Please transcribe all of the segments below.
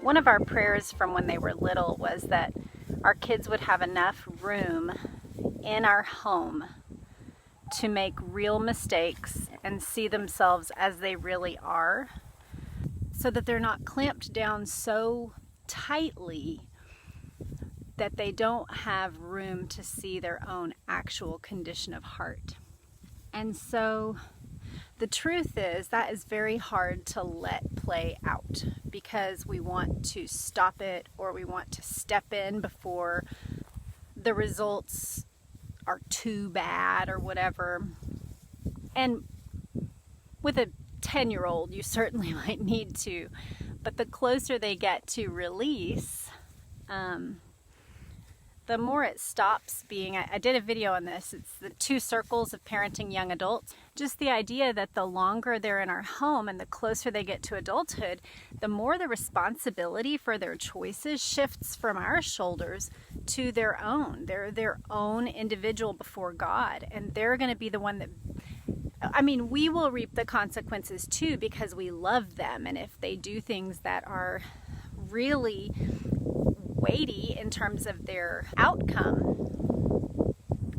One of our prayers from when they were little was that our kids would have enough room in our home to make real mistakes and see themselves as they really are, so that they're not clamped down so tightly that they don't have room to see their own actual condition of heart. And so the truth is that is very hard to let play out, because we want to stop it, or we want to step in before the results are too bad or whatever. And with a 10-year-old, you certainly might need to, but the closer they get to release, the more it stops being. I did a video on this. It's the 2 circles of parenting young adults. Just the idea that the longer they're in our home and the closer they get to adulthood, the more the responsibility for their choices shifts from our shoulders to their own. They're their own individual before God, and they're going to be the one that, we will reap the consequences too, because we love them. And if they do things that are really weighty in terms of their outcome,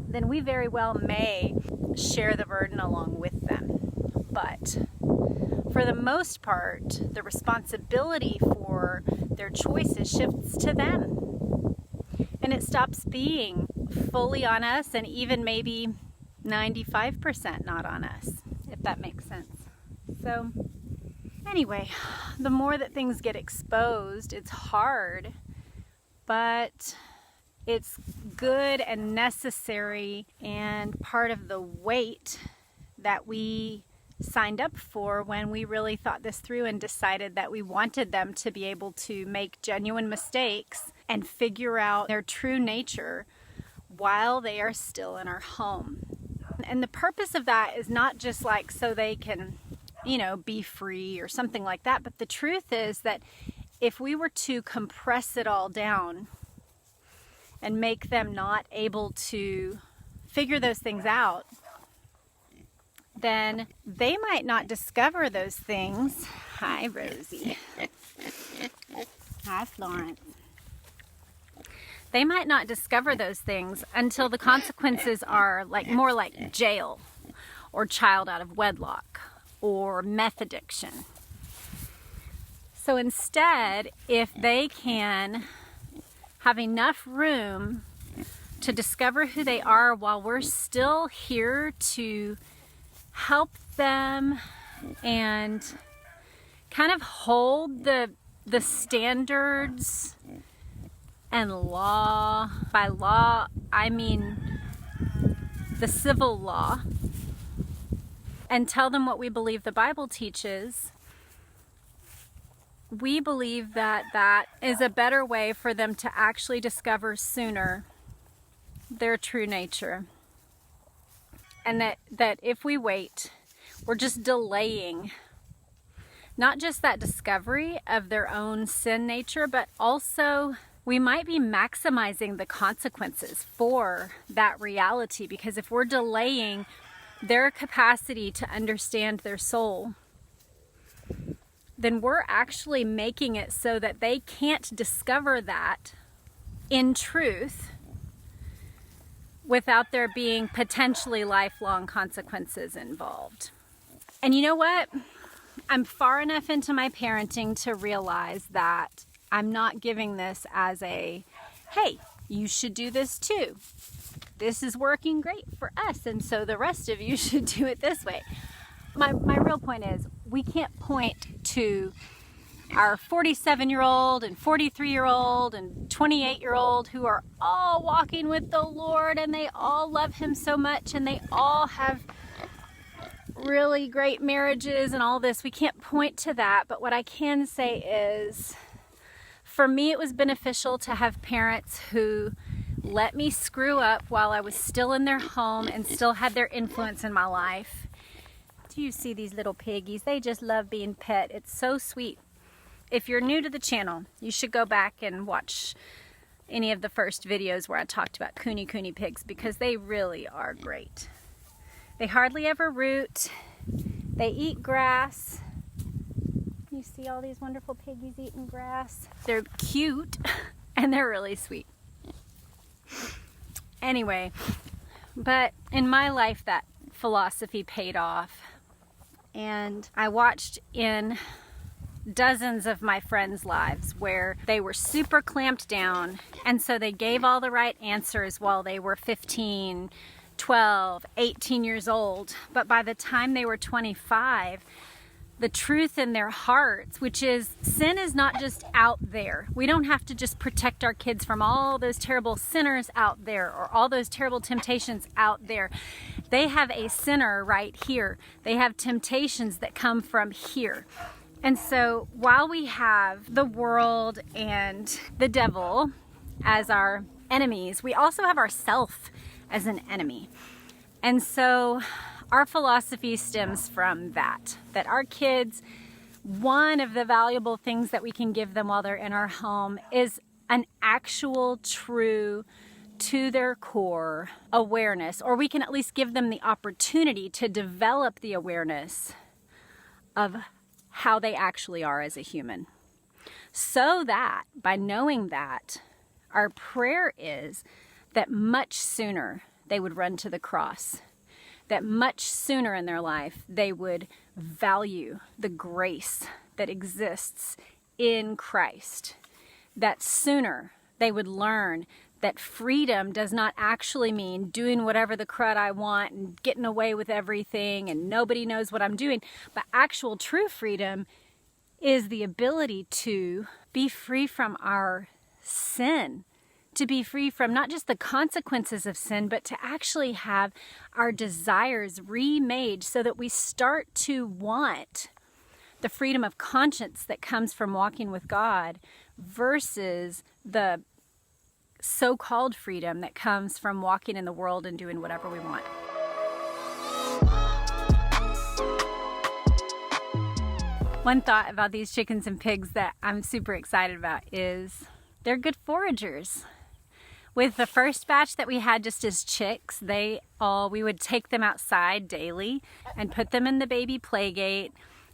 then we very well may share the burden along with them. But for the most part, the responsibility for their choices shifts to them. And it stops being fully on us, and even maybe 95% not on us, if that makes sense. So anyway, the more that things get exposed, it's hard, but it's good and necessary, and part of the weight that we signed up for when we really thought this through and decided that we wanted them to be able to make genuine mistakes and figure out their true nature while they are still in our home. And the purpose of that is not just like so they can, be free or something like that, but the truth is that if we were to compress it all down and make them not able to figure those things out, then they might not discover those things. Hi, Rosie. Hi, Florence. They might not discover those things until the consequences are more like jail, or child out of wedlock, or meth addiction. So instead, if they can have enough room to discover who they are while we're still here to help them and kind of hold the standards and law. By law, I mean the civil law, and tell them what we believe the Bible teaches. We believe that that is a better way for them to actually discover sooner their true nature. And that if we wait, we're just delaying not just that discovery of their own sin nature, but also we might be maximizing the consequences for that reality, because if we're delaying their capacity to understand their soul, then we're actually making it so that they can't discover that in truth without there being potentially lifelong consequences involved. And you know what? I'm far enough into my parenting to realize that I'm not giving this as a, hey, you should do this too. This is working great for us, and so the rest of you should do it this way. My real point is, we can't point to our 47-year-old and 43-year-old and 28-year-old who are all walking with the Lord, and they all love Him so much, and they all have really great marriages and all this. We can't point to that, but what I can say is, for me, it was beneficial to have parents who let me screw up while I was still in their home and still had their influence in my life. Do you see these little piggies? They just love being pet. It's so sweet. If you're new to the channel, you should go back and watch any of the first videos where I talked about Cooney pigs, because they really are great. They hardly ever root. They eat grass. You see all these wonderful piggies eating grass. They're cute and they're really sweet. Anyway, but in my life that philosophy paid off. And I watched in dozens of my friends' lives where they were super clamped down, and so they gave all the right answers while they were 15, 12, 18 years old. But by the time they were 25, the truth in their hearts, which is sin is not just out there. We don't have to just protect our kids from all those terrible sinners out there or all those terrible temptations out there. They have a sinner right here. They have temptations that come from here. And so while we have the world and the devil as our enemies, we also have ourself as an enemy. And so our philosophy stems from that our kids, one of the valuable things that we can give them while they're in our home is an actual, true, to their core awareness, or we can at least give them the opportunity to develop the awareness of how they actually are as a human. So that by knowing that, our prayer is that much sooner they would run to the cross, that much sooner in their life they would value the grace that exists in Christ, that sooner they would learn that freedom does not actually mean doing whatever the crud I want and getting away with everything and nobody knows what I'm doing, but actual true freedom is the ability to be free from our sin, to be free from not just the consequences of sin, but to actually have our desires remade so that we start to want the freedom of conscience that comes from walking with God versus the so-called freedom that comes from walking in the world and doing whatever we want. One thought about these chickens and pigs that I'm super excited about is they're good foragers. With the first batch that we had just as chicks, we would take them outside daily and put them in the baby play gate,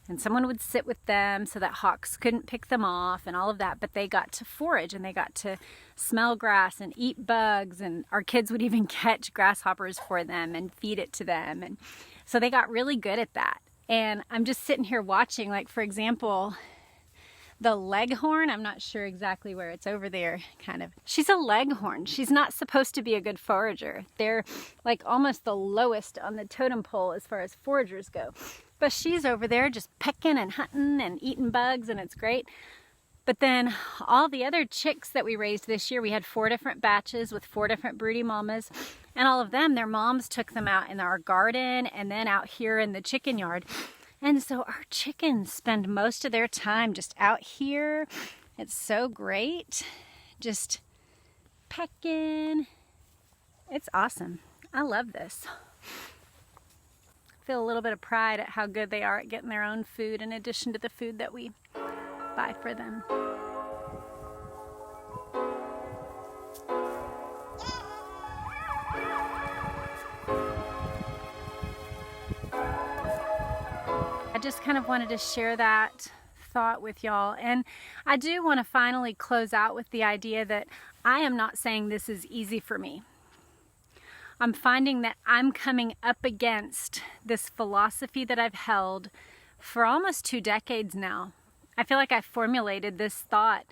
and someone would sit with them so that hawks couldn't pick them off and all of that, but they got to forage and they got to smell grass and eat bugs, and our kids would even catch grasshoppers for them and feed it to them, and so they got really good at that. And I'm just sitting here watching, like for example, the leghorn, I'm not sure exactly where it's over there, kind of. She's a leghorn. She's not supposed to be a good forager. They're like almost the lowest on the totem pole as far as foragers go. But she's over there just pecking and hunting and eating bugs, and it's great. But then all the other chicks that we raised this year, we had 4 different batches with 4 different broody mamas, and all of them, their moms took them out in our garden and then out here in the chicken yard. And so our chickens spend most of their time just out here. It's so great. Just pecking. It's awesome. I love this. I feel a little bit of pride at how good they are at getting their own food in addition to the food that we buy for them. I just kind of wanted to share that thought with y'all, and I do want to finally close out with the idea that I am not saying this is easy for me. I'm finding that I'm coming up against this philosophy that I've held for almost 2 decades now. I feel like I formulated this thought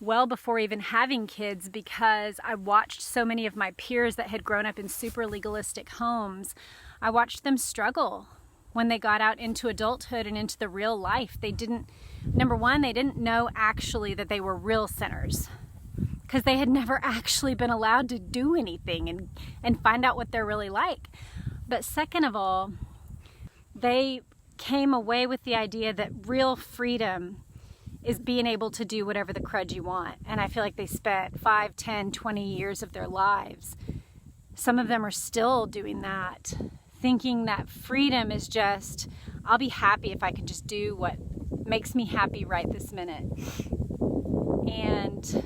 well before even having kids because I watched so many of my peers that had grown up in super legalistic homes. I watched them struggle when they got out into adulthood and into the real life. They didn't, number one, they didn't know actually that they were real sinners because they had never actually been allowed to do anything and find out what they're really like. But second of all, they came away with the idea that real freedom is being able to do whatever the crud you want. And I feel like they spent 5, 10, 20 years of their lives. Some of them are still doing that, thinking that freedom is just, I'll be happy if I can just do what makes me happy right this minute. And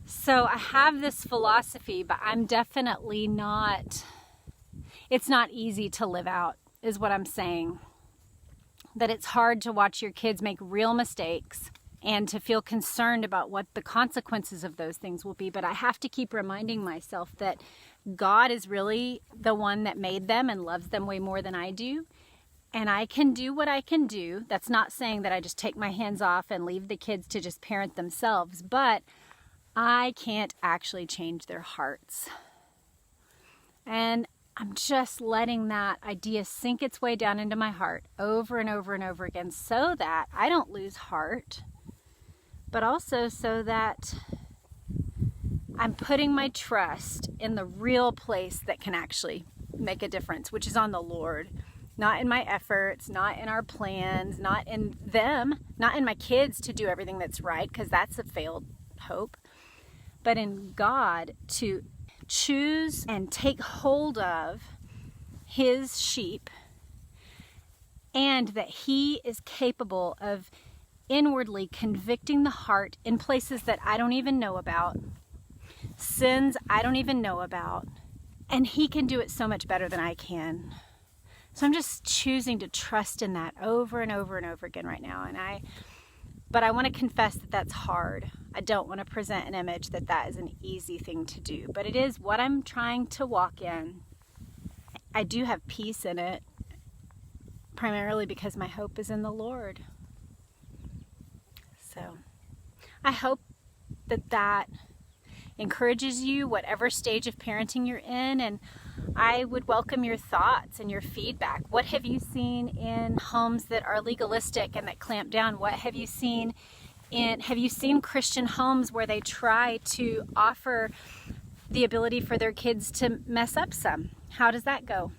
so I have this philosophy, but I'm definitely not, it's not easy to live out, is what I'm saying. that it's hard to watch your kids make real mistakes and to feel concerned about what the consequences of those things will be. But I have to keep reminding myself that God is really the one that made them and loves them way more than I do. And I can do what I can do. That's not saying that I just take my hands off and leave the kids to just parent themselves, but I can't actually change their hearts. And I'm just letting that idea sink its way down into my heart over and over and over again so that I don't lose heart, but also so that I'm putting my trust in the real place that can actually make a difference, which is on the Lord. Not in my efforts, not in our plans, not in them, not in my kids to do everything that's right, because that's a failed hope, but in God to choose and take hold of His sheep, and that He is capable of inwardly convicting the heart in places that I don't even know about, sins I don't even know about, and He can do it so much better than I can. So I'm just choosing to trust in that over and over and over again right now. But I want to confess that that's hard. I don't want to present an image that that is an easy thing to do, but it is what I'm trying to walk in. I do have peace in it, primarily because my hope is in the Lord. So I hope that that encourages you, whatever stage of parenting you're in, and I would welcome your thoughts and your feedback. What have you seen in homes that are legalistic and that clamp down? What have you seen Christian homes where they try to offer the ability for their kids to mess up some? How does that go?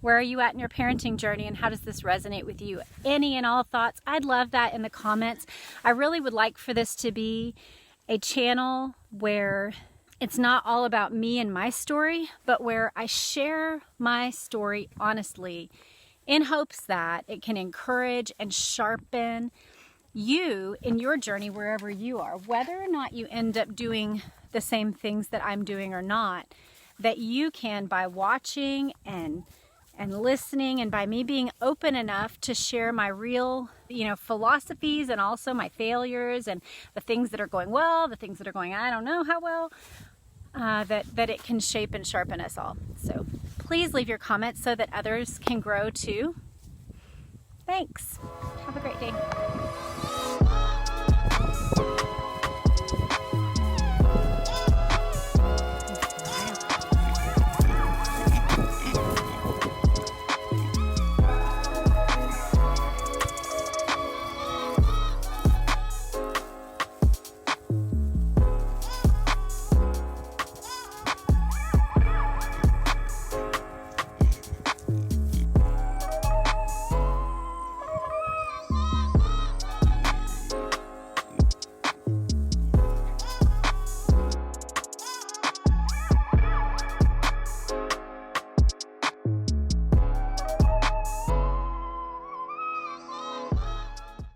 Where are you at in your parenting journey, and how does this resonate with you? Any and all thoughts, I'd love that in the comments. I really would like for this to be a channel where it's not all about me and my story, but where I share my story honestly in hopes that it can encourage and sharpen you in your journey wherever you are. Whether or not you end up doing the same things that I'm doing or not, that you can, by watching and listening, and by me being open enough to share my real, philosophies, and also my failures, and the things that are going well, the things that are going I don't know how well, that it can shape and sharpen us all. So please leave your comments so that others can grow too. Thanks. Have a great day.